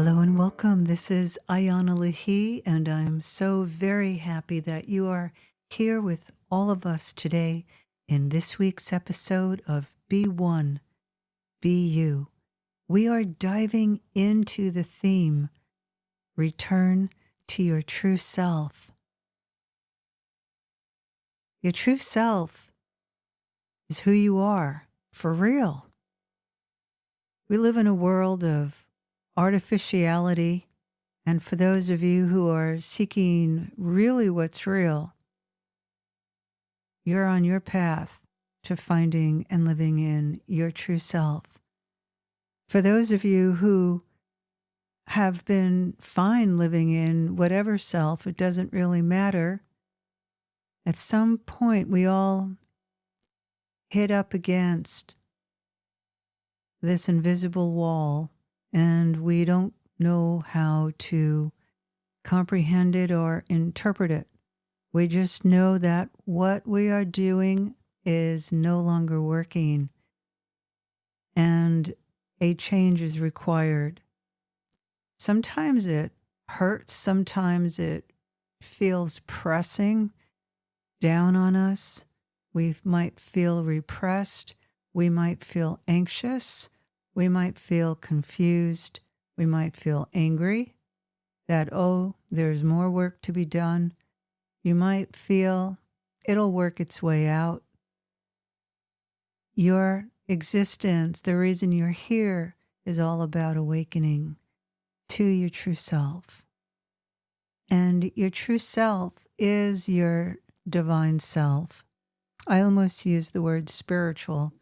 Hello and welcome. This is Ayana Lahi, and I'm so very happy that you are here with all of us today in this week's episode of Be One, Be You. We are diving into the theme, Return to Your True Self. Your true self is who you are, for real. We live in a world of artificiality. And for those of you who are seeking really what's real, you're on your path to finding and living in your true self. For those of you who have been fine living in whatever self, it doesn't really matter. At some point, we all hit up against this invisible wall, and we don't know how to comprehend it or interpret it. We just know that what we are doing is no longer working and a change is required. Sometimes it hurts, sometimes it feels pressing down on us. We might feel repressed, we might feel anxious, we might feel confused, we might feel angry that, oh, there's more work to be done. You might feel it'll work its way out. Your existence, the reason you're here, is all about awakening to your true self. And your true self is your divine self. I almost use the word spiritual,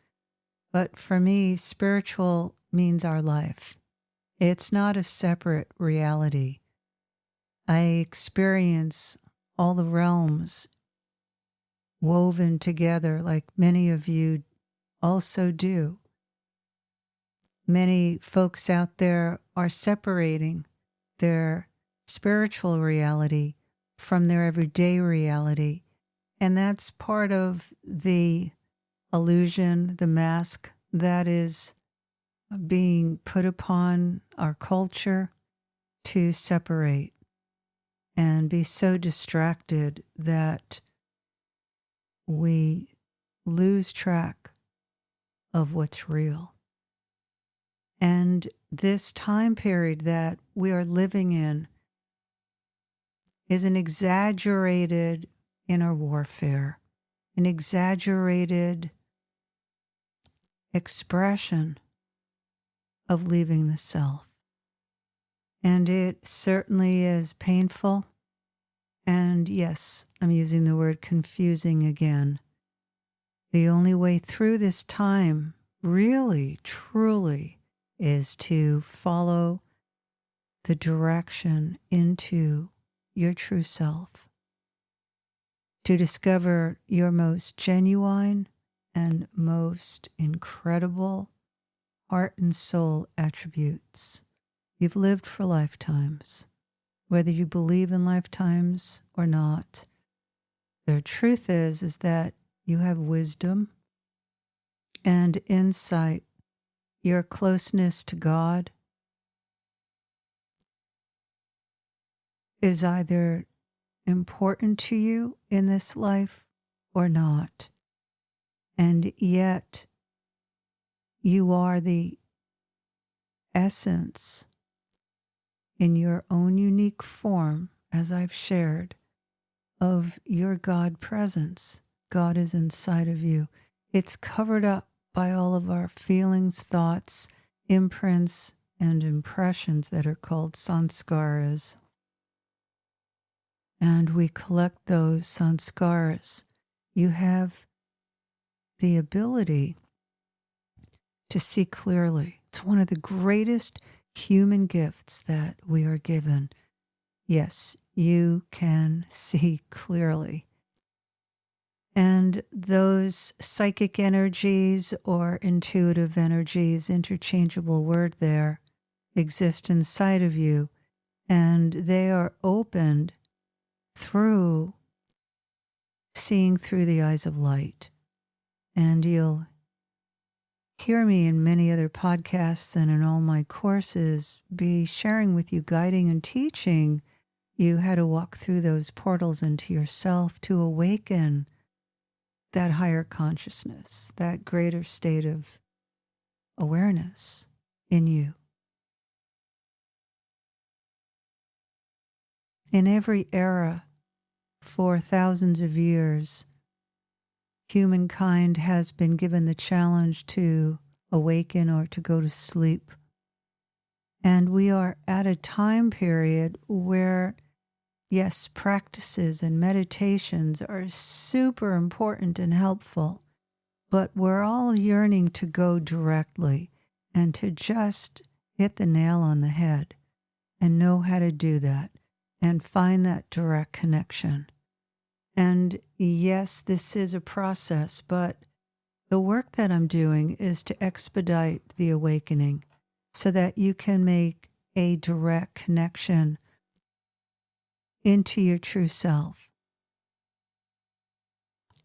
but for me, spiritual means our life. It's not a separate reality. I experience all the realms woven together like many of you also do. Many folks out there are separating their spiritual reality from their everyday reality. And that's part of the illusion, the mask that is being put upon our culture to separate and be so distracted that we lose track of what's real. And this time period that we are living in is an exaggerated inner warfare, an exaggerated expression of leaving the self. And it certainly is painful. And yes, I'm using the word confusing again. The only way through this time, really, truly, is to follow the direction into your true self, to discover your most genuine and most incredible heart and soul attributes. You've lived for lifetimes, whether you believe in lifetimes or not. The truth is that you have wisdom and insight. Your closeness to God is either important to you in this life or not. And yet, you are the essence in your own unique form, as I've shared, of your God presence. God is inside of you. It's covered up by all of our feelings, thoughts, imprints, and impressions that are called sanskaras. And we collect those sanskaras. You have the ability to see clearly. It's one of the greatest human gifts that we are given. Yes, you can see clearly. And those psychic energies or intuitive energies, interchangeable word there, exist inside of you. And they are opened through seeing through the eyes of light. And you'll hear me in many other podcasts and in all my courses be sharing with you, guiding and teaching you how to walk through those portals into yourself to awaken that higher consciousness, that greater state of awareness in you. In every era, for thousands of years, humankind has been given the challenge to awaken or to go to sleep. And we are at a time period where, yes, practices and meditations are super important and helpful, but we're all yearning to go directly and to just hit the nail on the head and know how to do that and find that direct connection. And yes, this is a process, but the work that I'm doing is to expedite the awakening so that you can make a direct connection into your true self.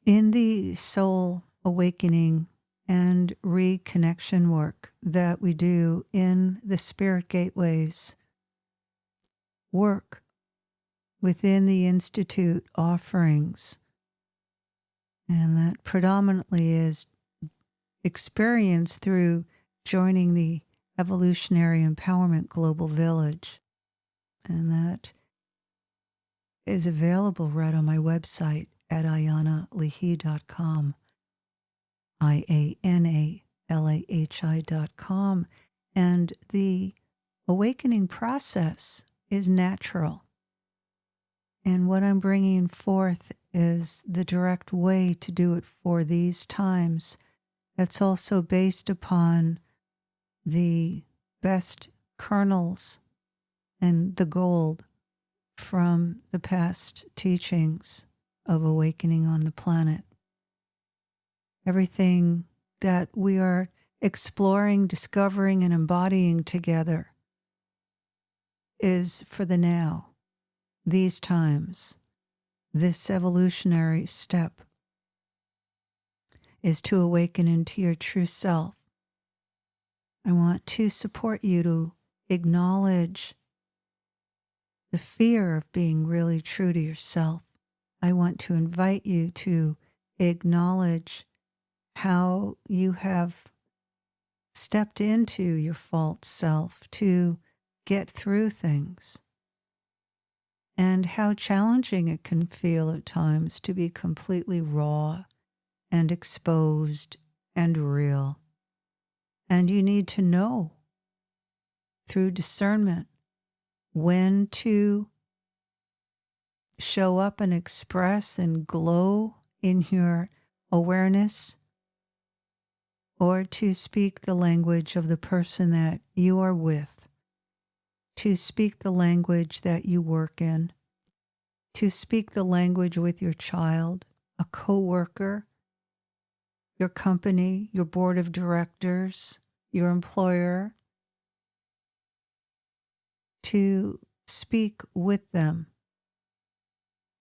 In the soul awakening and reconnection work that we do in the Spirit Gateways work within the Institute offerings, and that predominantly is experienced through joining the Evolutionary Empowerment Global Village. And that is available right on my website at ayanalahi.com, IANALAHI.com. And the awakening process is natural. And what I'm bringing forth is the direct way to do it for these times. That's also based upon the best kernels and the gold from the past teachings of awakening on the planet. Everything that we are exploring, discovering, and embodying together is for the now, these times. This evolutionary step is to awaken into your true self. I want to support you to acknowledge the fear of being really true to yourself. I want to invite you to acknowledge how you have stepped into your false self to get through things, and how challenging it can feel at times to be completely raw and exposed and real. And you need to know through discernment when to show up and express and glow in your awareness, or to speak the language of the person that you are with, to speak the language that you work in, to speak the language with your child, a coworker, your company, your board of directors, your employer, to speak with them.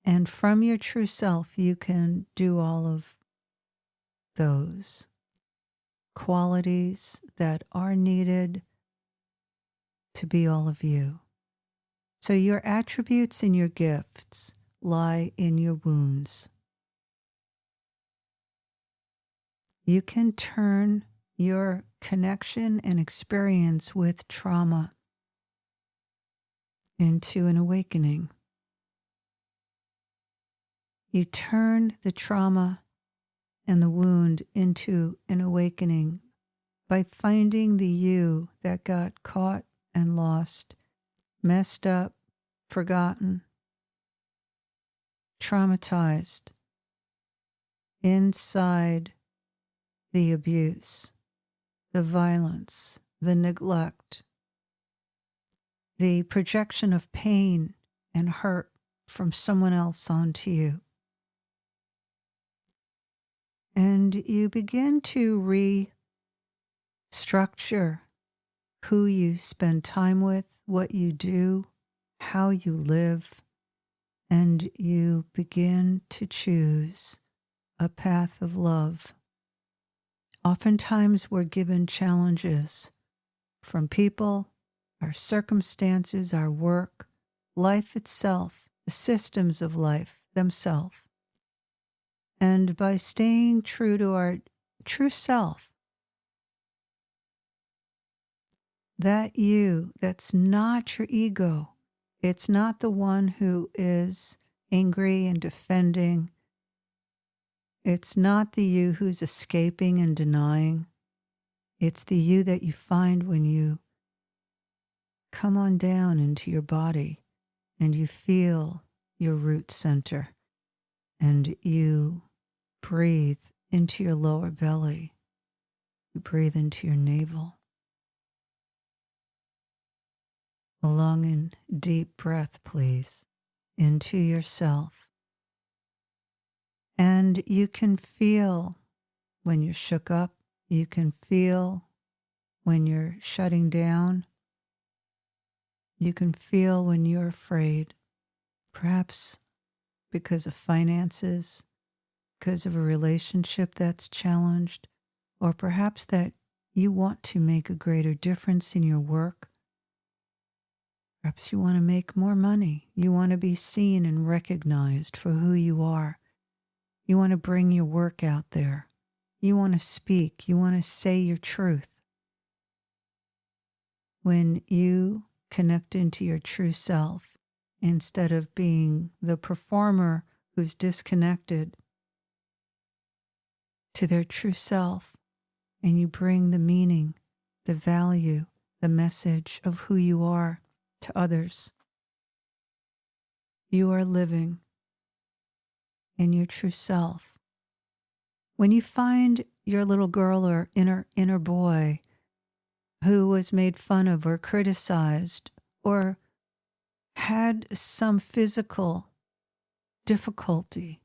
And from your true self, you can do all of those qualities that are needed to be all of you. So your attributes and your gifts lie in your wounds. You can turn your connection and experience with trauma into an awakening. You turn the trauma and the wound into an awakening by finding the you that got caught and lost, messed up, forgotten, traumatized inside the abuse, the violence, the neglect, the projection of pain and hurt from someone else onto you. And you begin to restructure who you spend time with, what you do, how you live, and you begin to choose a path of love, Oftentimes we're given challenges from people, our circumstances, our work, life itself, the systems of life themselves. And by staying true to our true self, that you, that's not your ego, it's not the one who is angry and defending, it's not the you who's escaping and denying, it's the you that you find when you come on down into your body and you feel your root center and you breathe into your lower belly. You breathe into your navel. A long and deep breath, please, into yourself. And you can feel when you're shook up. You can feel when you're shutting down. You can feel when you're afraid, perhaps because of finances, because of a relationship that's challenged, or perhaps that you want to make a greater difference in your work. Perhaps you want to make more money. You want to be seen and recognized for who you are. You want to bring your work out there. You want to speak. You want to say your truth. When you connect into your true self, instead of being the performer who's disconnected to their true self, and you bring the meaning, the value, the message of who you are to others, you are living in your true self. When you find your little girl or inner boy who was made fun of or criticized or had some physical difficulty,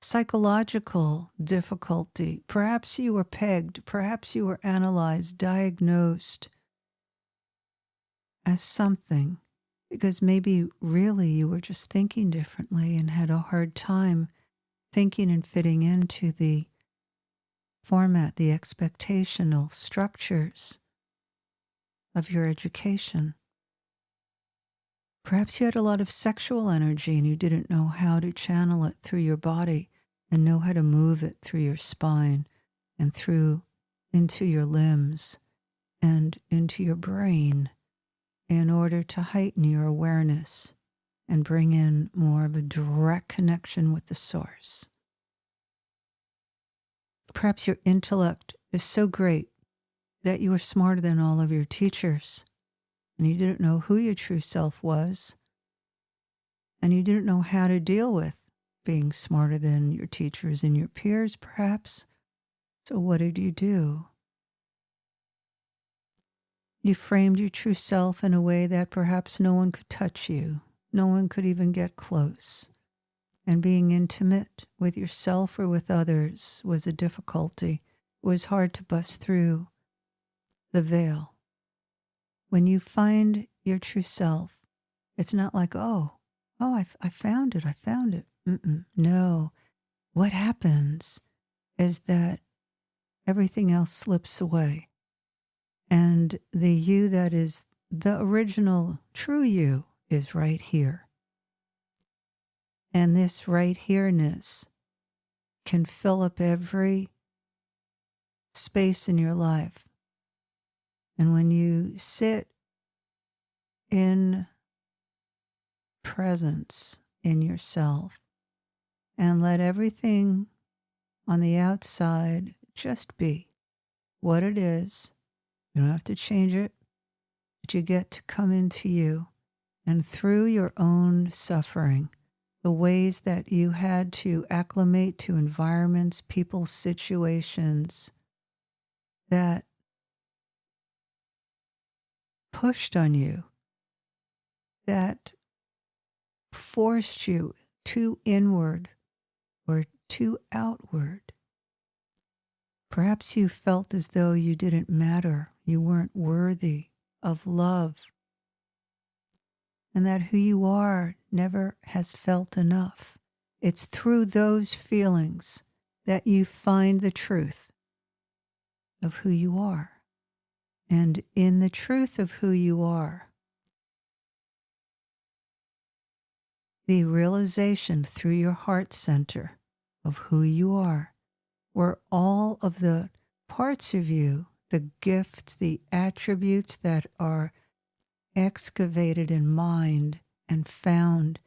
psychological difficulty, perhaps you were pegged, perhaps you were analyzed, diagnosed as something, because maybe really you were just thinking differently and had a hard time thinking and fitting into the format, the expectational structures of your education. Perhaps you had a lot of sexual energy and you didn't know how to channel it through your body and know how to move it through your spine and through into your limbs and into your brain in order to heighten your awareness and bring in more of a direct connection with the source. Perhaps your intellect is so great that you were smarter than all of your teachers and you didn't know who your true self was and you didn't know how to deal with being smarter than your teachers and your peers, perhaps. So what did you do? You framed your true self in a way that perhaps no one could touch you. No one could even get close. And being intimate with yourself or with others was a difficulty. It was hard to bust through the veil. When you find your true self, it's not like, I found it. No. What happens is that everything else slips away. And the you that is the original true you is right here. And this right here-ness can fill up every space in your life. And when you sit in presence in yourself and let everything on the outside just be what it is, you don't have to change it, but you get to come into you and through your own suffering, the ways that you had to acclimate to environments, people, situations that pushed on you, that forced you too inward or too outward. Perhaps you felt as though you didn't matter, you weren't worthy of love, and that who you are never has felt enough. It's through those feelings that you find the truth. of who you are. And in the truth of who you are, the realization through your heart center of who you are, where all of the parts of you, the gifts, the attributes that are excavated in mind and found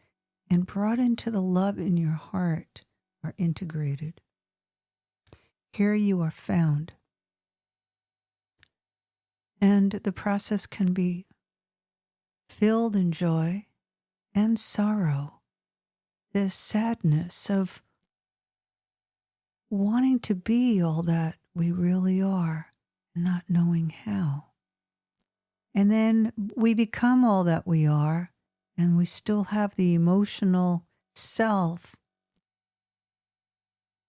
and brought into the love in your heart are integrated. Here you are found. And the process can be filled in joy and sorrow, this sadness of wanting to be all that we really are, not knowing how. And then we become all that we are, and we still have the emotional self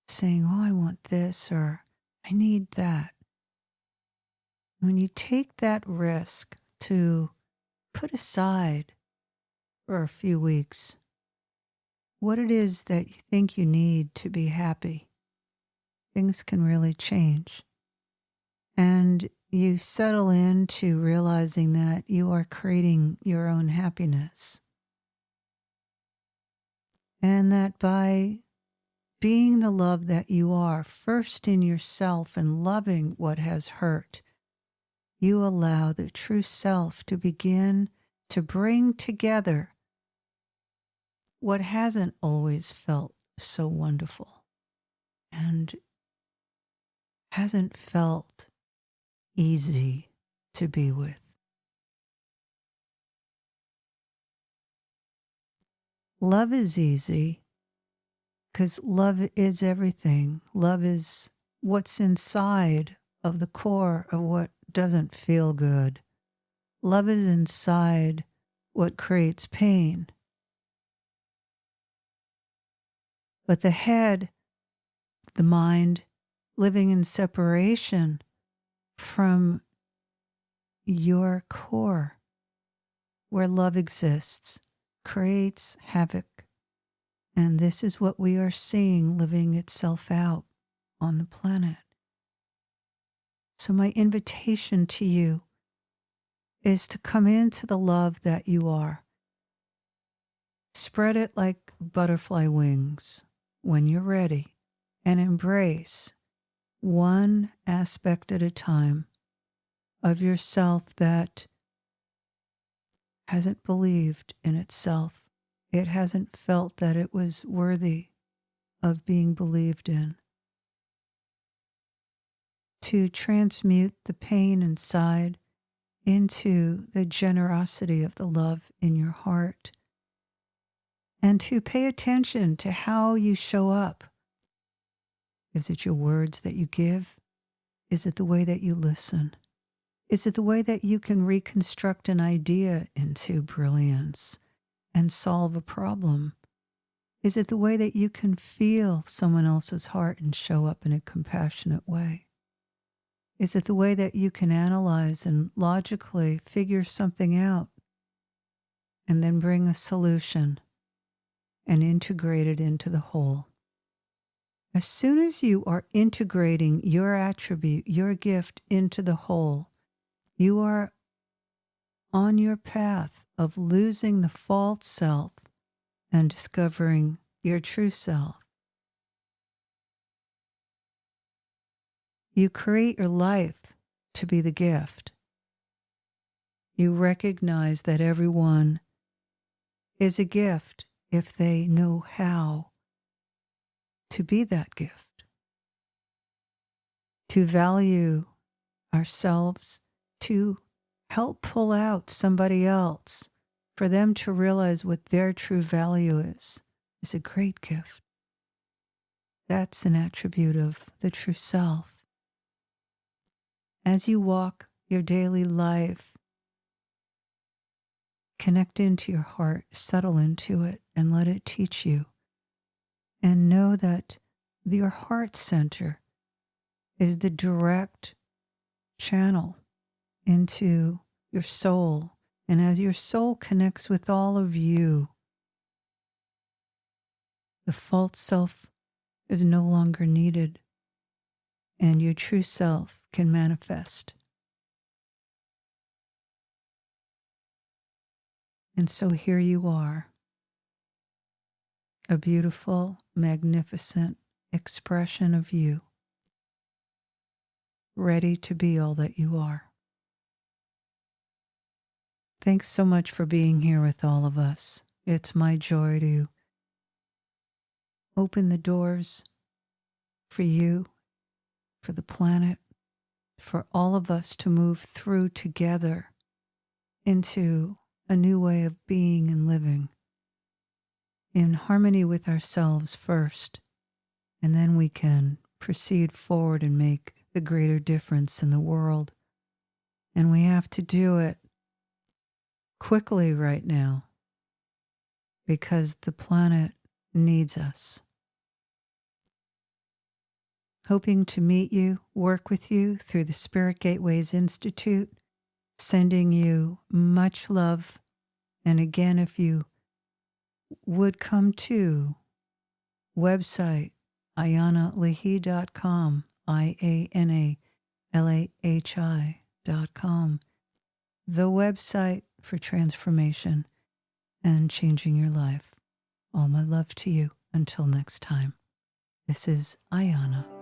saying, oh, I want this, or I need that. When you take that risk to put aside for a few weeks what it is that you think you need to be happy, things can really change. And you settle into realizing that you are creating your own happiness. And that by being the love that you are, first in yourself and loving what has hurt, you allow the true self to begin to bring together what hasn't always felt so wonderful and hasn't felt easy to be with. Love is easy because love is everything. Love is what's inside of the core of what doesn't feel good. Love is inside what creates pain. But the head, the mind, living in separation from your core, where love exists, creates havoc. And this is what we are seeing living itself out on the planet. So my invitation to you is to come into the love that you are. Spread it like butterfly wings when you're ready, and embrace one aspect at a time of yourself that hasn't believed in itself. It hasn't felt that it was worthy of being believed in. To transmute the pain inside into the generosity of the love in your heart. And to pay attention to how you show up. Is it your words that you give? Is it the way that you listen? Is it the way that you can reconstruct an idea into brilliance and solve a problem? Is it the way that you can feel someone else's heart and show up in a compassionate way? Is it the way that you can analyze and logically figure something out and then bring a solution and integrate it into the whole? As soon as you are integrating your attribute, your gift into the whole, you are on your path of losing the false self and discovering your true self. You create your life to be the gift. You recognize that everyone is a gift if they know how to be that gift. To value ourselves, to help pull out somebody else, for them to realize what their true value is a great gift. That's an attribute of the true self. As you walk your daily life, connect into your heart, settle into it, and let it teach you. And know that your heart center is the direct channel into your soul. And as your soul connects with all of you, the false self is no longer needed, and your true self can manifest. And so here you are, a beautiful, magnificent expression of you, ready to be all that you are. Thanks so much for being here with all of us. It's my joy to open the doors for you, for the planet, for all of us to move through together into a new way of being and living, in harmony with ourselves first, and then we can proceed forward and make a greater difference in the world. And we have to do it quickly right now because the planet needs us. Hoping to meet you, work with you through the Spirit Gateways Institute, sending you much love. And again, if you would come to website IanaLahi.com, IANALAHI.com, the website for transformation and changing your life. All my love to you. Until next time, this is Ayana.